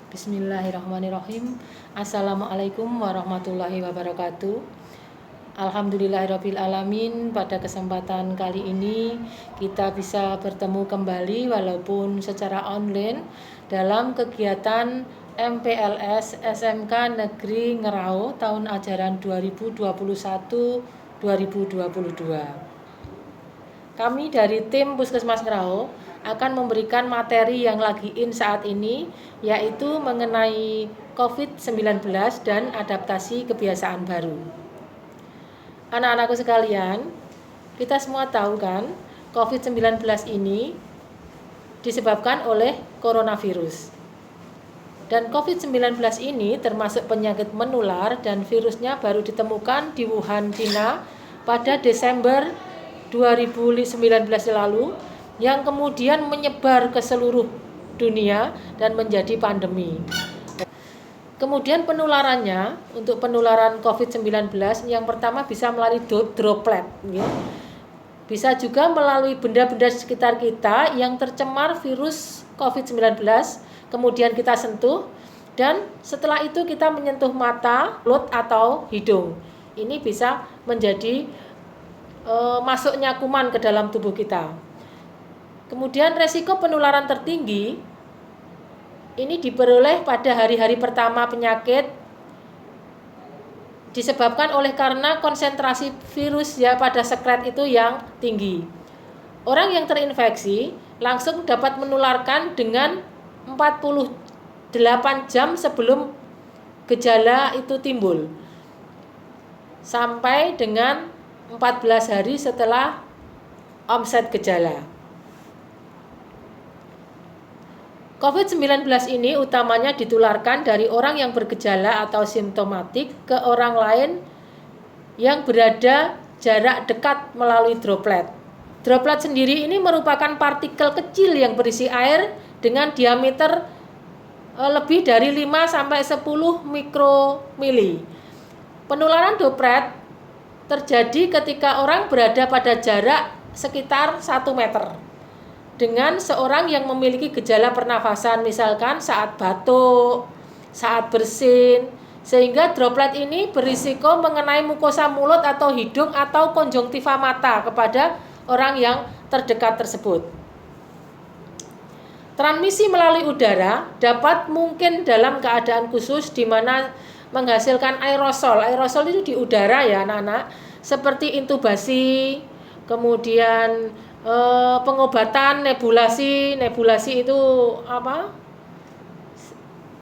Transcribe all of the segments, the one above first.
Bismillahirrahmanirrahim. Assalamualaikum warahmatullahi wabarakatuh. Alhamdulillahirabbil alamin. Pada kesempatan kali ini kita bisa bertemu kembali walaupun secara online dalam kegiatan MPLS SMK Negeri Ngerau tahun ajaran 2021-2022. Kami dari tim Puskesmas Ngerau akan memberikan materi yang lagi in saat ini, yaitu mengenai COVID-19 dan adaptasi kebiasaan baru. Anak-anakku sekalian, kita semua tahu kan, COVID-19 ini disebabkan oleh coronavirus. Dan COVID-19 ini termasuk penyakit menular dan virusnya baru ditemukan di Wuhan, Cina pada Desember 2019 lalu, yang kemudian menyebar ke seluruh dunia dan menjadi pandemi. Kemudian penularannya, untuk penularan COVID-19 yang pertama bisa melalui droplet, ya. Bisa juga melalui benda-benda di sekitar kita yang tercemar virus COVID-19, kemudian kita sentuh, dan setelah itu kita menyentuh mata, mulut, atau hidung. Ini bisa menjadi masuknya kuman ke dalam tubuh kita. Kemudian resiko penularan tertinggi ini diperoleh pada hari-hari pertama penyakit, disebabkan oleh karena konsentrasi virus ya pada sekret itu yang tinggi. Orang yang terinfeksi langsung dapat menularkan dengan 48 jam sebelum gejala itu timbul, sampai dengan 14 hari setelah onset gejala. COVID-19 ini utamanya ditularkan dari orang yang bergejala atau simptomatik ke orang lain yang berada jarak dekat melalui droplet. Droplet sendiri ini merupakan partikel kecil yang berisi air dengan diameter lebih dari 5-10 mikromili. Penularan droplet terjadi ketika orang berada pada jarak sekitar 1 meter dengan seorang yang memiliki gejala pernafasan, misalkan saat batuk, saat bersin, sehingga droplet ini berisiko mengenai mukosa mulut atau hidung atau konjungtiva mata kepada orang yang terdekat tersebut. Transmisi melalui udara dapat mungkin dalam keadaan khusus di mana menghasilkan aerosol. Aerosol itu di udara ya anak-anak, seperti intubasi, kemudian pengobatan nebulasi. Nebulasi itu apa?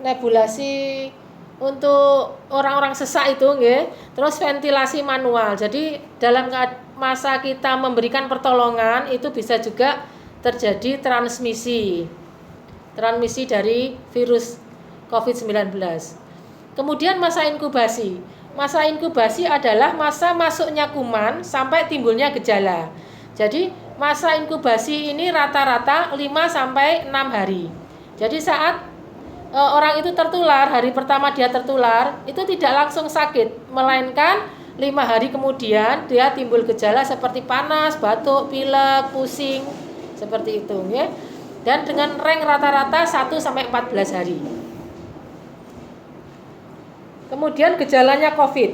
Nebulasi untuk orang-orang sesak itu, nggih. Terus ventilasi manual. Jadi dalam masa kita memberikan pertolongan itu bisa juga terjadi transmisi dari virus COVID-19. Kemudian masa inkubasi. Masa inkubasi adalah masa masuknya kuman sampai timbulnya gejala. Jadi masa inkubasi ini rata-rata 5-6 hari. Jadi saat orang itu tertular, hari pertama dia tertular, itu tidak langsung sakit, melainkan 5 hari kemudian dia timbul gejala seperti panas, batuk, pilek, pusing, seperti itu, ya. Dan dengan rank rata-rata 1-14 hari. Kemudian gejalanya COVID.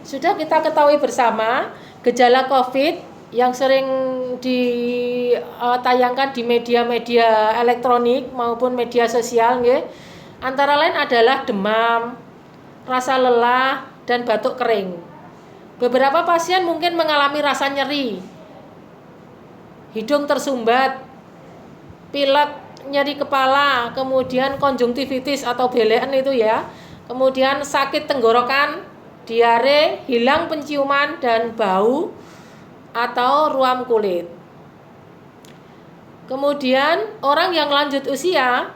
Sudah kita ketahui bersama, gejala COVID yang sering ditayangkan di media-media elektronik maupun media sosial, ya, antara lain adalah demam, rasa lelah, dan batuk kering. Beberapa pasien mungkin mengalami rasa nyeri, hidung tersumbat, pilek, nyeri kepala, kemudian konjungtivitis atau belean itu ya, kemudian sakit tenggorokan, diare, hilang penciuman dan bau atau ruam kulit. Kemudian orang yang lanjut usia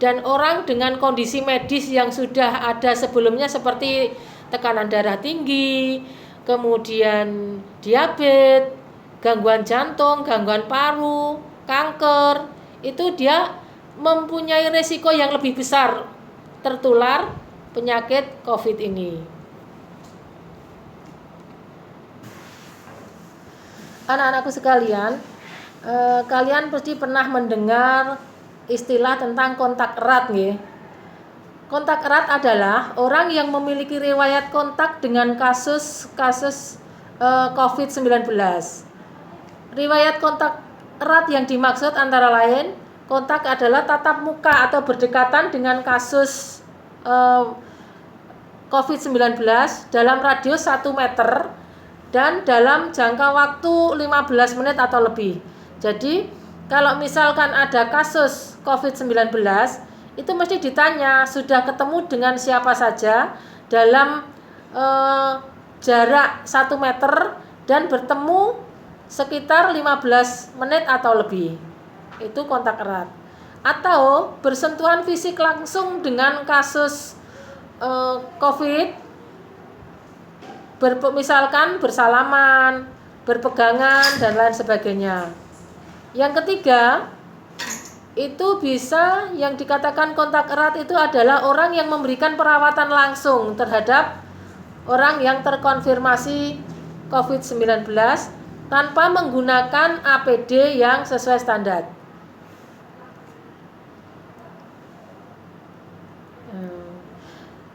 dan orang dengan kondisi medis yang sudah ada sebelumnya seperti tekanan darah tinggi, kemudian diabetes, gangguan jantung, gangguan paru, kanker, itu dia mempunyai resiko yang lebih besar tertular penyakit COVID ini. Anak-anakku sekalian, kalian pasti pernah mendengar istilah tentang kontak erat nggih. Kontak erat adalah orang yang memiliki riwayat kontak dengan kasus COVID-19. Riwayat kontak erat yang dimaksud antara lain kontak adalah tatap muka atau berdekatan dengan kasus COVID-19 dalam radius 1 meter dan dalam jangka waktu 15 menit atau lebih. Jadi kalau misalkan ada kasus COVID-19 itu mesti ditanya sudah ketemu dengan siapa saja dalam jarak 1 meter dan bertemu sekitar 15 menit atau lebih. Itu kontak erat. Atau bersentuhan fisik langsung dengan kasus COVID, misalkan bersalaman, berpegangan dan lain sebagainya. Yang ketiga, itu bisa yang dikatakan kontak erat itu adalah orang yang memberikan perawatan langsung terhadap orang yang terkonfirmasi COVID-19 tanpa menggunakan APD yang sesuai standar.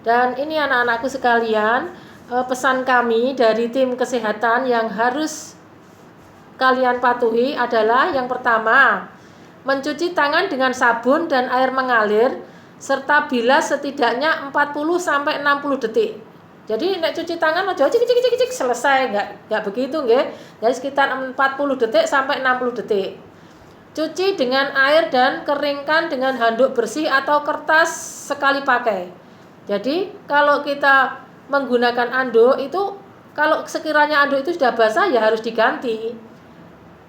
Dan ini anak-anakku sekalian, pesan kami dari tim kesehatan yang harus kalian patuhi adalah yang pertama, mencuci tangan dengan sabun dan air mengalir serta bilas setidaknya 40-60 detik. Jadi nek cuci tangan aja cik selesai, enggak begitu nggih. Jadi sekitar 40 detik sampai 60 detik. Cuci dengan air dan keringkan dengan handuk bersih atau kertas sekali pakai. Jadi kalau kita menggunakan anduk itu, kalau sekiranya anduk itu sudah basah ya harus diganti.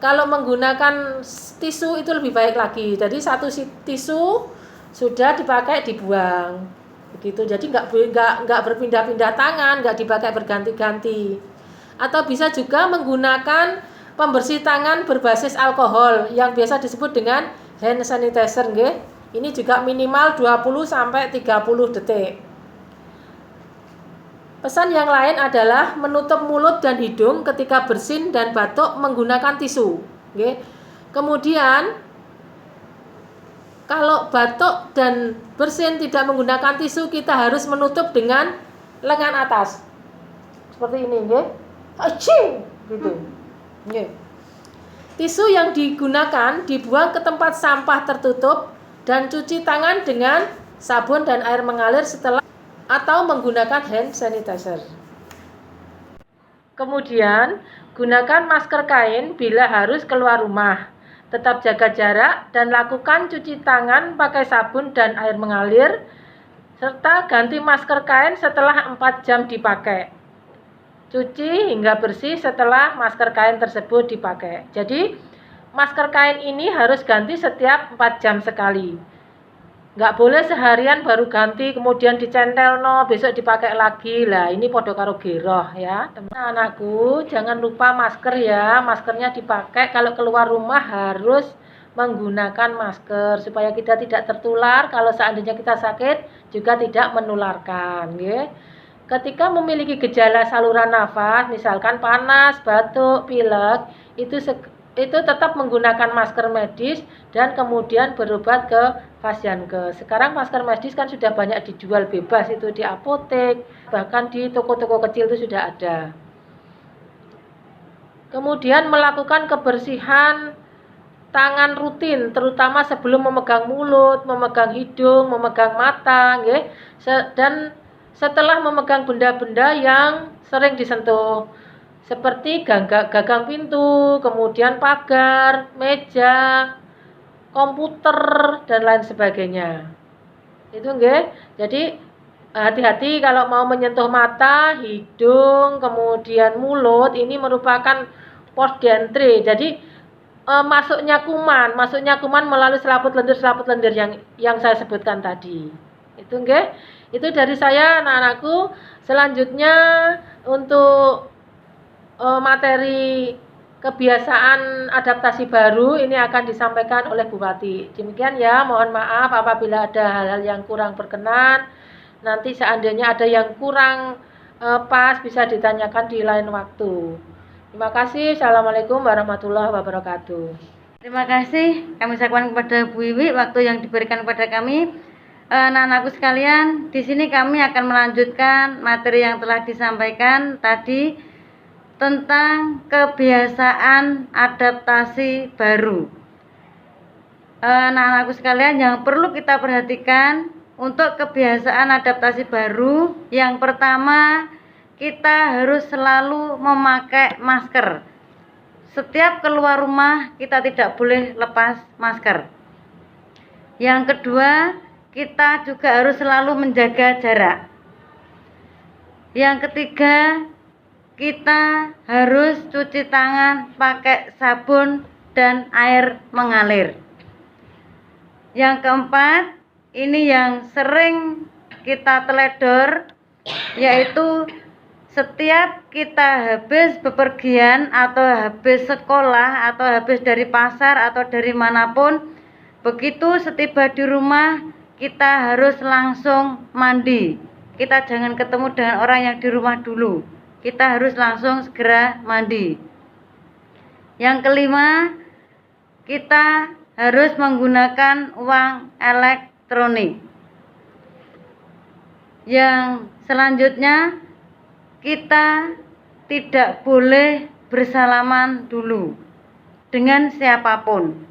Kalau menggunakan tisu itu lebih baik lagi. Jadi satu tisu sudah dipakai dibuang. Begitu. Jadi enggak berpindah-pindah tangan, enggak dipakai berganti-ganti. Atau bisa juga menggunakan pembersih tangan berbasis alkohol yang biasa disebut dengan hand sanitizer nggih. Ini juga minimal 20 sampai 30 detik. Pesan yang lain adalah menutup mulut dan hidung ketika bersin dan batuk menggunakan tisu. Okay. Kemudian kalau batuk dan bersin tidak menggunakan tisu, kita harus menutup dengan lengan atas. Seperti ini, okay. Acing, gitu. Okay. Tisu yang digunakan dibuang ke tempat sampah tertutup dan cuci tangan dengan sabun dan air mengalir setelah atau menggunakan hand sanitizer. Kemudian, gunakan masker kain bila harus keluar rumah. Tetap jaga jarak dan lakukan cuci tangan pakai sabun dan air mengalir, serta ganti masker kain setelah 4 jam dipakai. Cuci hingga bersih setelah masker kain tersebut dipakai. Jadi, masker kain ini harus ganti setiap 4 jam sekali. Nggak boleh seharian baru ganti kemudian dicentel besok dipakai lagi lah, ini podo karo geroh ya teman anakku. Jangan lupa masker ya, maskernya dipakai kalau keluar rumah harus menggunakan masker supaya kita tidak tertular, kalau seandainya kita sakit juga tidak menularkan ya. Ketika memiliki gejala saluran nafas misalkan panas, batuk, pilek, itu tetap menggunakan masker medis dan kemudian berobat ke Fasiankes. Sekarang masker medis kan sudah banyak dijual bebas itu di apotek, bahkan di toko-toko kecil itu sudah ada. Kemudian melakukan kebersihan tangan rutin, terutama sebelum memegang mulut, memegang hidung, memegang mata, dan setelah memegang benda-benda yang sering disentuh. Seperti gagang pintu, kemudian pagar, meja, komputer dan lain sebagainya. Itu nggih. Jadi hati-hati kalau mau menyentuh mata, hidung, kemudian mulut, ini merupakan port d'entrée. Jadi masuknya kuman melalui selaput lendir yang saya sebutkan tadi. Itu nggih. Itu dari saya anak-anakku. Selanjutnya untuk materi kebiasaan adaptasi baru ini akan disampaikan oleh Bupati. Demikian ya, mohon maaf apabila ada hal-hal yang kurang berkenan. Nanti seandainya ada yang kurang pas bisa ditanyakan di lain waktu. Terima kasih. Assalamualaikum warahmatullahi wabarakatuh. Terima kasih kami ucapkan kepada Bu Wiwi waktu yang diberikan kepada kami. Anak-anakku sekalian, di sini kami akan melanjutkan materi yang telah disampaikan tadi tentang kebiasaan adaptasi baru. Anak-anakku sekalian, yang perlu kita perhatikan untuk kebiasaan adaptasi baru, yang pertama, kita harus selalu memakai masker. Setiap keluar rumah kita tidak boleh lepas masker. Yang kedua, kita juga harus selalu menjaga jarak. Yang ketiga, kita harus cuci tangan pakai sabun dan air mengalir. Yang keempat, ini yang sering kita teledor, yaitu setiap kita habis bepergian atau habis sekolah atau habis dari pasar atau dari manapun, begitu setiba di rumah kita harus langsung mandi. Kita jangan ketemu dengan orang yang di rumah dulu, kita harus langsung segera mandi. Yang kelima, kita harus menggunakan uang elektronik. Yang selanjutnya, kita tidak boleh bersalaman dulu dengan siapapun.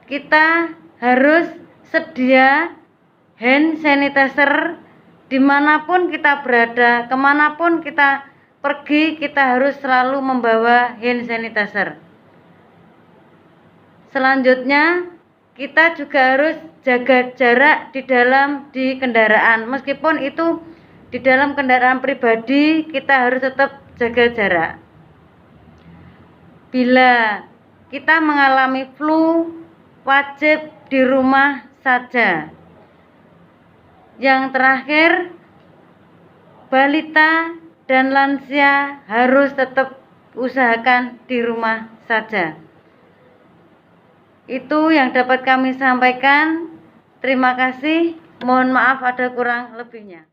Kita harus sedia hand sanitizer dimanapun kita berada, kemanapun kita pergi, kita harus selalu membawa hand sanitizer. Selanjutnya, kita juga harus jaga jarak di kendaraan. Meskipun itu di dalam kendaraan pribadi, kita harus tetap jaga jarak. Bila kita mengalami flu, wajib di rumah saja. Yang terakhir, balita dan lansia harus tetap usahakan di rumah saja. Itu yang dapat kami sampaikan. Terima kasih. Mohon maaf ada kurang lebihnya.